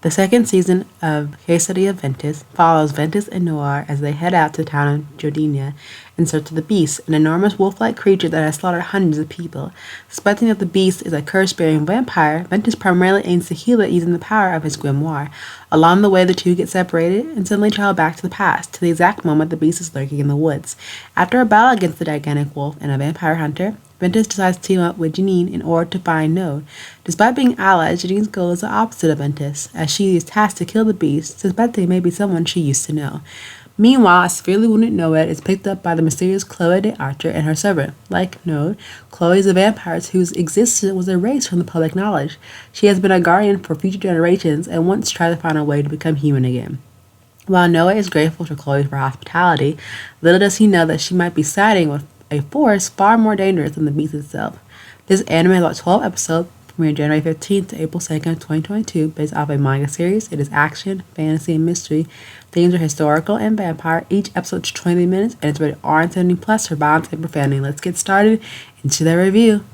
The second season of Case Study of Ventus follows Ventus and Noir as they head out to the town of Jodinia in search of the Beast, an enormous wolf-like creature that has slaughtered hundreds of people. Suspecting that the Beast is a curse-bearing vampire, Ventus primarily aims to heal it using the power of his grimoire. Along the way, the two get separated and suddenly travel back to the past, to the exact moment the Beast is lurking in the woods. After a battle against the gigantic wolf and a vampire hunter, Ventus decides to team up with Jeanne in order to find Noé. Despite being allies, Jeanne's goal is the opposite of Ventus, as she is tasked to kill the beast, suspecting it may be someone she used to know. Meanwhile, a severely wounded Noé is picked up by the mysterious Chloé de Archer and her servant. Like Noé, Chloé is a vampire whose existence was erased from the public knowledge. She has been a guardian for future generations and once tried to find a way to become human again. While Noé is grateful to Chloé for hospitality, little does he know that she might be siding with a force far more dangerous than the beast itself. This anime is about 12 episodes, premiered January 15th to April 2nd, 2022, based off a manga series. It is action, fantasy, and mystery. Themes are historical and vampire. Each episode is 20 minutes, and it's rated R and 70+ for violence and profanity. Let's get started into the review.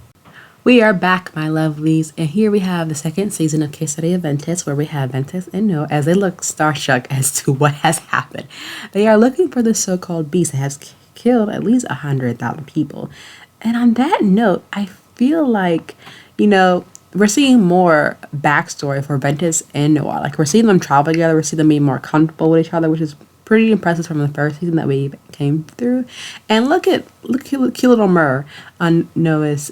We are back, my lovelies, and here we have the second season of Case Study of Ventus, where we have Ventus and Noé as they look starstruck as to what has happened. They are looking for the so-called beast that has killed at least 100,000 people. And on that note, I feel like, we're seeing more backstory for Ventus and Noé. Like, we're seeing them travel together, we're seeing them being more comfortable with each other, which is pretty impressive from the first season that we came through. And look at cute little Mur on Noah's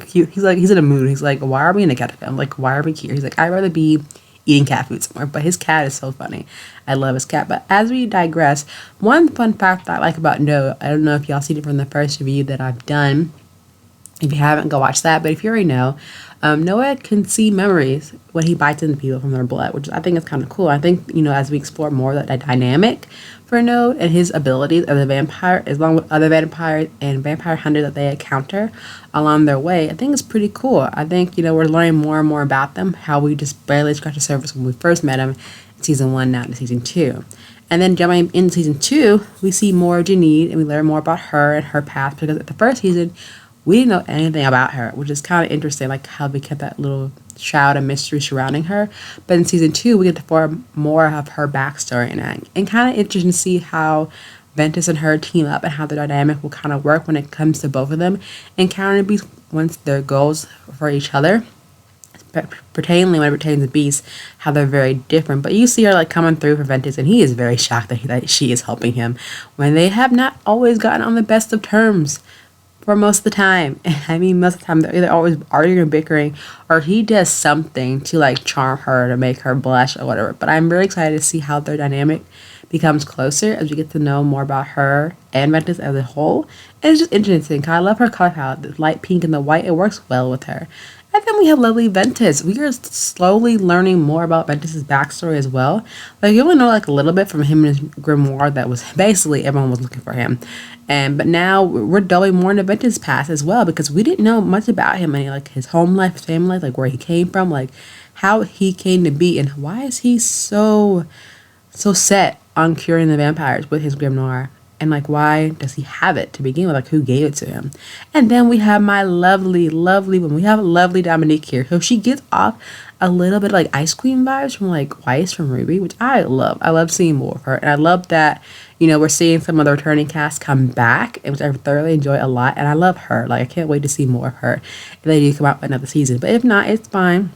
cute. He's in a mood. He's like, why are we in a cat? I'm like, why are we here? He's like, I'd rather be eating cat food somewhere. But his cat is so funny. I love his cat. But as we digress, one fun fact that I like about Noé, I don't know if y'all seen it from the first review that I've done. If you haven't, go watch that. But if you already know, Noé can see memories when he bites into people from their blood, which I think is kind of cool. I think, as we explore more that dynamic for Noé and his abilities as a vampire, along with other vampires and vampire hunters that they encounter along their way, I think it's pretty cool. I think, we're learning more and more about them, how we just barely scratched the surface when we first met him in season 1, now to season 2. And then jumping into season 2, we see more of Jeanne and we learn more about her and her past, because at the first season, we didn't know anything about her, which is kind of interesting, like how they kept that little shroud of mystery surrounding her. But in season 2, we get to form more of her backstory and kind of interesting to see how Ventus and her team up and how the dynamic will kind of work when it comes to both of them encountering beasts once their goals for each other. Pertaining when it pertains to beasts, how they're very different. But you see her like coming through for Ventus, and he is very shocked that she is helping him when they have not always gotten on the best of terms. For most of the time. I mean, most of the time they're either always arguing or bickering, or he does something to like charm her to make her blush or whatever. But I'm really excited to see how their dynamic becomes closer as we get to know more about her and Ventus as a whole. And it's just interesting because I love her color palette, the light pink and the white. It works well with her. And then we have lovely Ventus. We are slowly learning more about Ventus's backstory as well. Like, you only know like a little bit from him and his grimoire that was basically everyone was looking for him. But now we're delving more into Ventus's past as well, because we didn't know much about him, and like his home life, his family life, like where he came from, like how he came to be, and why is he so set on curing the vampires with his grimoire. And like, why does he have it to begin with? Like, who gave it to him? And then we have my lovely woman. We have lovely Dominique here. So she gets off a little bit like ice cream vibes from like Weiss from Ruby, which I love. I love seeing more of her. And I love that, we're seeing some of the returning cast come back, which I thoroughly enjoy a lot. And I love her. Like, I can't wait to see more of her if they do come out with another season. But if not, it's fine.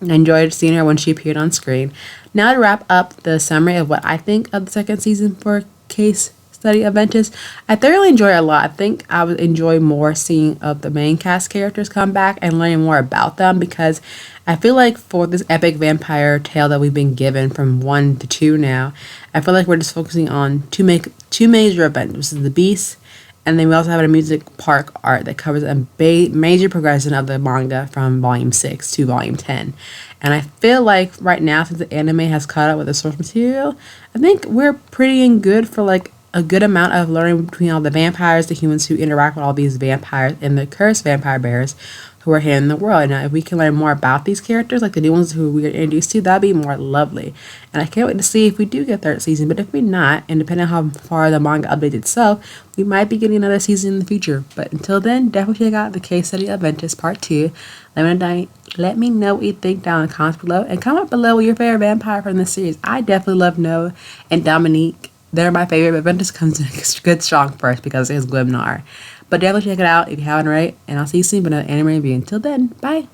I enjoyed seeing her when she appeared on screen. Now to wrap up the summary of what I think of the second season for Case Study of Ventus, I thoroughly enjoy it a lot. I think I would enjoy more seeing of the main cast characters come back and learning more about them, because I feel like for this epic vampire tale that we've been given from 1 to 2 now, I feel like we're just focusing on two major events, which is the beast, and then we also have a music park art that covers a major progression of the manga from volume 6 to volume 10. And I feel like right now, since the anime has caught up with the source material, I think we're pretty in good for like a good amount of learning between all the vampires, the humans who interact with all these vampires, and the cursed vampire bears who are here in the world. Now, if we can learn more about these characters, like the new ones who we are introduced to, that'd be more lovely. And I can't wait to see if we do get third season. But if we're not, and depending on how far the manga updates itself, we might be getting another season in the future. But until then, definitely check out the case study of Ventus Part 2. Let me know what you think down in the comments below. And comment below your favorite vampire from this series. I definitely love Noah and Dominique. They're my favorite, but Ventus comes in a good strong first because it's Glimnar. But definitely check it out if you haven't already. And I'll see you soon for another anime review. Until then, bye.